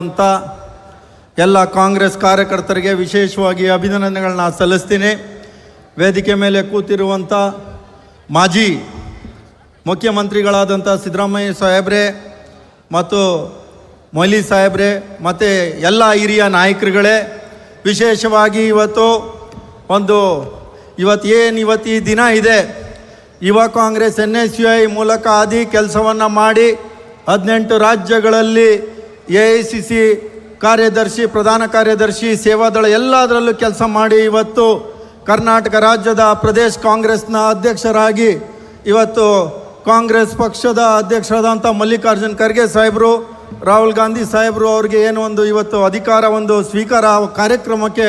ಅಂತ ಎಲ್ಲ ಕಾಂಗ್ರೆಸ್ ಕಾರ್ಯಕರ್ತರಿಗೆ ವಿಶೇಷವಾಗಿ ಅಭಿನಂದನೆಗಳನ್ನ ಸಲ್ಲಿಸ್ತೀನಿ. ವೇದಿಕೆ ಮೇಲೆ ಕೂತಿರುವಂಥ ಮಾಜಿ ಮುಖ್ಯಮಂತ್ರಿಗಳಾದಂಥ ಸಿದ್ದರಾಮಯ್ಯ ಸಾಹೇಬ್ರೆ ಮತ್ತು ಮೊಯ್ಲಿ ಸಾಹೇಬ್ರೆ ಮತ್ತು ಎಲ್ಲ ಹಿರಿಯ ನಾಯಕರುಗಳೇ, ವಿಶೇಷವಾಗಿ ಇವತ್ತು ಈ ದಿನ ಇದೆ, ಯುವ ಕಾಂಗ್ರೆಸ್ NSUI ಮೂಲಕ ಕೆಲಸವನ್ನು ಮಾಡಿ 18 ರಾಜ್ಯಗಳಲ್ಲಿ AICC ಕಾರ್ಯದರ್ಶಿ, ಪ್ರಧಾನ ಕಾರ್ಯದರ್ಶಿ, ಸೇವಾದಳ ಎಲ್ಲದರಲ್ಲೂ ಕೆಲಸ ಮಾಡಿ ಇವತ್ತು ಕರ್ನಾಟಕ ರಾಜ್ಯದ ಪ್ರದೇಶ ಕಾಂಗ್ರೆಸ್ನ ಅಧ್ಯಕ್ಷರಾಗಿ ಇವತ್ತು ಕಾಂಗ್ರೆಸ್ ಪಕ್ಷದ ಅಧ್ಯಕ್ಷರಾದಂಥ ಮಲ್ಲಿಕಾರ್ಜುನ್ ಖರ್ಗೆ ಸಾಹೇಬರು, ರಾಹುಲ್ ಗಾಂಧಿ ಸಾಹೇಬರು ಅವ್ರಿಗೆ ಇವತ್ತು ಅಧಿಕಾರ ಸ್ವೀಕಾರ ಕಾರ್ಯಕ್ರಮಕ್ಕೆ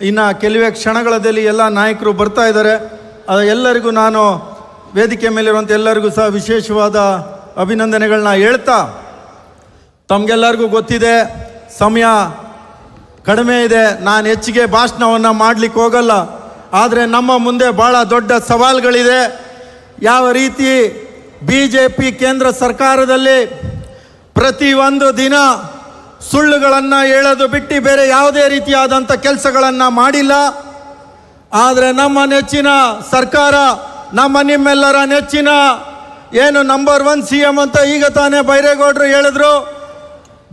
ಇನ್ನು ಕೆಲವೇ ಕ್ಷಣಗಳಲ್ಲಿ ಎಲ್ಲ ನಾಯಕರು ಬರ್ತಾ ಇದ್ದಾರೆ. ಎಲ್ಲರಿಗೂ ನಾನು ವೇದಿಕೆ ಮೇಲಿರುವಂಥ ಎಲ್ಲರಿಗೂ ಸಹ ವಿಶೇಷವಾದ ಅಭಿನಂದನೆಗಳನ್ನ ಹೇಳ್ತಾ, ತಮಗೆಲ್ಲರಿಗೂ ಗೊತ್ತಿದೆ ಸಮಯ ಕಡಿಮೆ ಇದೆ, ನಾನು ಹೆಚ್ಚಿಗೆ ಭಾಷಣವನ್ನು ಮಾಡಲಿಕ್ಕೆ ಹೋಗಲ್ಲ. ಆದರೆ ನಮ್ಮ ಮುಂದೆ ಭಾಳ ದೊಡ್ಡ ಸವಾಲುಗಳಿದೆ. ಯಾವ ರೀತಿ BJP ಕೇಂದ್ರ ಸರ್ಕಾರದಲ್ಲಿ ಪ್ರತಿಯೊಂದು ದಿನ ಸುಳ್ಳುಗಳನ್ನು ಹೇಳೋದು ಬಿಟ್ಟು ಬೇರೆ ಯಾವುದೇ ರೀತಿಯಾದಂಥ ಕೆಲಸಗಳನ್ನು ಮಾಡಿಲ್ಲ. ಆದರೆ ನಮ್ಮ ನೆಚ್ಚಿನ ಸರ್ಕಾರ, ನಿಮ್ಮೆಲ್ಲರ ನೆಚ್ಚಿನ ನಂಬರ್ 1 CM ಅಂತ ಈಗ ತಾನೇ ಬೈರೇಗೌಡರು ಹೇಳಿದ್ರು,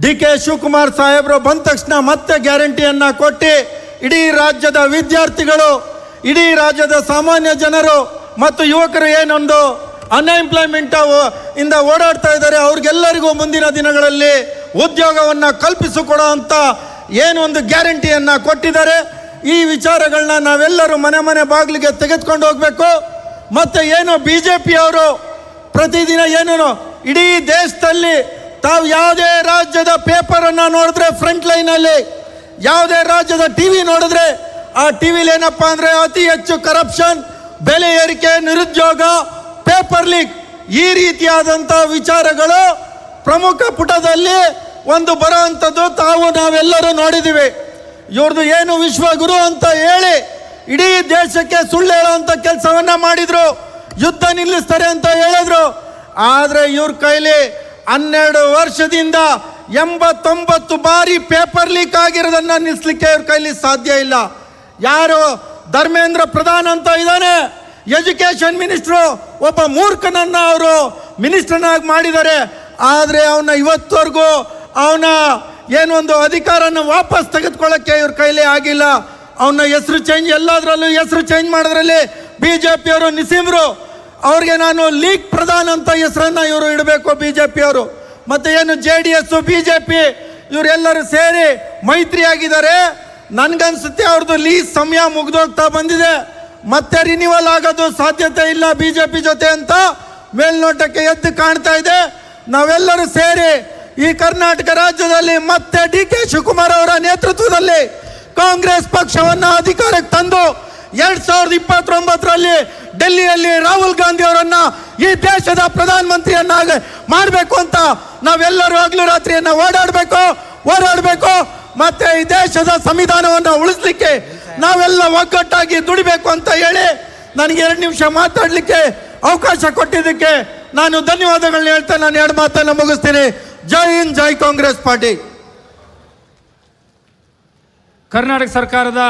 DK ಶಿವಕುಮಾರ್ ಸಾಹೇಬರು ಬಂದ ತಕ್ಷಣ ಮತ್ತೆ ಗ್ಯಾರಂಟಿಯನ್ನು ಕೊಟ್ಟು ಇಡೀ ರಾಜ್ಯದ ವಿದ್ಯಾರ್ಥಿಗಳು, ಇಡೀ ರಾಜ್ಯದ ಸಾಮಾನ್ಯ ಜನರು ಮತ್ತು ಯುವಕರು ಅನ್ಎಂಪ್ಲಾಯ್ಮೆಂಟ್ ಇಂದ ಓಡಾಡ್ತಾ ಇದ್ದಾರೆ, ಅವ್ರಿಗೆಲ್ಲರಿಗೂ ಮುಂದಿನ ದಿನಗಳಲ್ಲಿ ಉದ್ಯೋಗವನ್ನು ಕಲ್ಪಿಸಿಕೊಡೋ ಅಂತ ಗ್ಯಾರಂಟಿಯನ್ನು ಕೊಟ್ಟಿದ್ದಾರೆ. ಈ ವಿಚಾರಗಳನ್ನ ನಾವೆಲ್ಲರೂ ಮನೆ ಬಾಗಿಲಿಗೆ ತೆಗೆದುಕೊಂಡು ಹೋಗಬೇಕು. ಮತ್ತು BJP ಅವರು ಪ್ರತಿದಿನ ಇಡೀ ದೇಶದಲ್ಲಿ ತಾವು ಯಾವುದೇ ರಾಜ್ಯದ ಪೇಪರನ್ನು ನೋಡಿದ್ರೆ ಫ್ರಂಟ್ ಲೈನಲ್ಲಿ, ಯಾವುದೇ ರಾಜ್ಯದ TV ನೋಡಿದ್ರೆ ಆ TVಲಿ ಏನಪ್ಪ ಅಂದರೆ ಅತಿ ಹೆಚ್ಚು ಕರಪ್ಷನ್, ಬೆಲೆ ಏರಿಕೆ, ನಿರುದ್ಯೋಗ, ಪೇಪರ್ ಲೀಕ್, ಈ ರೀತಿಯಾದಂಥ ವಿಚಾರಗಳು ಪ್ರಮುಖ ಪುಟದಲ್ಲಿ ಬರೋ ಅಂಥದ್ದು ನಾವೆಲ್ಲರೂ ನೋಡಿದ್ದೀವಿ. ಇವ್ರದ್ದು ವಿಶ್ವಗುರು ಅಂತ ಹೇಳಿ ಇಡೀ ದೇಶಕ್ಕೆ ಸುಳ್ಳು ಹೇಳೋವಂಥ ಕೆಲಸವನ್ನು ಮಾಡಿದರು, ಯುದ್ಧ ನಿಲ್ಲಿಸ್ತಾರೆ ಅಂತ ಹೇಳಿದ್ರು. ಆದರೆ ಇವ್ರ ಕೈಲಿ 12 ವರ್ಷದಿಂದ 89 ಬಾರಿ ಪೇಪರ್ ಲೀಕ್ ಆಗಿರೋದನ್ನು ನಿಲ್ಲಿಸಲಿಕ್ಕೆ ಇವ್ರ ಕೈಲಿ ಸಾಧ್ಯ ಇಲ್ಲ. ಯಾರು ಧರ್ಮೇಂದ್ರ ಪ್ರಧಾನ್ ಅಂತ ಇದ್ದಾನೆ, ಎಜುಕೇಷನ್ ಮಿನಿಸ್ಟ್ರು, ಒಬ್ಬ ಮೂರ್ಖನನ್ನು ಅವರು ಮಿನಿಸ್ಟರ್ನಾಗಿ ಮಾಡಿದ್ದಾರೆ. ಆದರೆ ಇವತ್ತವರೆಗೂ ಅಧಿಕಾರನ ವಾಪಸ್ ತೆಗೆದುಕೊಳ್ಳೋಕ್ಕೆ ಇವ್ರ ಕೈಲಿ ಆಗಿಲ್ಲ. ಹೆಸರು ಚೇಂಜ್, ಎಲ್ಲದರಲ್ಲೂ ಹೆಸರು ಚೇಂಜ್ ಮಾಡೋದ್ರಲ್ಲಿ BJP ಅವರು ನಿಸೀಮ್ರು, ಅವ್ರಿಗೆ ನಾನು ಲೀಗ್ ಪ್ರಧಾನ್ ಅಂತ ಹೆಸರನ್ನು ಇವರು ಇಡಬೇಕು BJP ಅವರು. ಮತ್ತು JDS BJP ಇವರೆಲ್ಲರೂ ಸೇರಿ ಮೈತ್ರಿಯಾಗಿದ್ದಾರೆ. ನನಗನ್ಸುತ್ತೆ ಅವ್ರದ್ದು ಲೀಸ್ ಸಮಯ ಮುಗಿದೋಗ್ತಾ ಬಂದಿದೆ, ಮತ್ತೆ ರಿನ್ಯೂವಲ್ ಆಗೋದು ಸಾಧ್ಯತೆ ಇಲ್ಲ BJP ಜೊತೆ ಅಂತ ಮೇಲ್ನೋಟಕ್ಕೆ ಎದ್ದು ಕಾಣ್ತಾ ಇದೆ. ನಾವೆಲ್ಲರೂ ಸೇರಿ ಈ ಕರ್ನಾಟಕ ರಾಜ್ಯದಲ್ಲಿ ಮತ್ತೆ DK ಶಿವಕುಮಾರ್ ಅವರ ನೇತೃತ್ವದಲ್ಲಿ ಕಾಂಗ್ರೆಸ್ ಪಕ್ಷವನ್ನು ಅಧಿಕಾರಕ್ಕೆ ತಂದು 2029ರಲ್ಲಿ ಡೆಲ್ಲಿಯಲ್ಲಿ ರಾಹುಲ್ ಗಾಂಧಿ ಅವರನ್ನ ಈ ದೇಶದ ಪ್ರಧಾನಮಂತ್ರಿಯನ್ನಾಗಿ ಮಾಡಬೇಕು ಅಂತ ನಾವೆಲ್ಲರೂ ಹಗಲು ರಾತ್ರಿಯನ್ನು ಹೋರಾಡಬೇಕು. ಮತ್ತೆ ಈ ದೇಶದ ಸಂವಿಧಾನವನ್ನು ಉಳಿಸ್ಲಿಕ್ಕೆ ನಾವೆಲ್ಲ ಒಗ್ಗಟ್ಟಾಗಿ ದುಡಿಬೇಕು ಅಂತ ಹೇಳಿ ನನಗೆ 2 ನಿಮಿಷ ಮಾತಾಡಲಿಕ್ಕೆ ಅವಕಾಶ ಕೊಟ್ಟಿದ್ದಕ್ಕೆ ನಾನು ಧನ್ಯವಾದಗಳನ್ನ ಹೇಳ್ತಾ ನಾನು 2 ಮಾತನ್ನು ಮುಗಿಸ್ತೀನಿ. ಜೈ ಹಿಂದ್, ಜೈ ಕಾಂಗ್ರೆಸ್ ಪಾರ್ಟಿ. ಕರ್ನಾಟಕ ಸರ್ಕಾರದ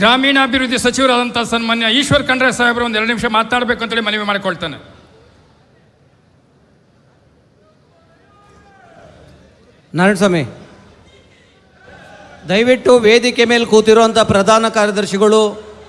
ಗ್ರಾಮೀಣಾಭಿವೃದ್ಧಿ ಸಚಿವರಾದಂಥ ಸನ್ಮಾನ್ಯ ಈಶ್ವರ್ ಖಂಡ್ರೆ ಸಾಹೇಬರು 2 ನಿಮಿಷ ಮಾತಾಡಬೇಕು ಅಂತೇಳಿ ಮನವಿ ಮಾಡಿಕೊಳ್ತಾನೆ. ನಾರಾಯಣಸ್ವಾಮಿ, ದಯವಿಟ್ಟು ವೇದಿಕೆ ಮೇಲೆ ಕೂತಿರುವಂಥ ಪ್ರಧಾನ ಕಾರ್ಯದರ್ಶಿಗಳು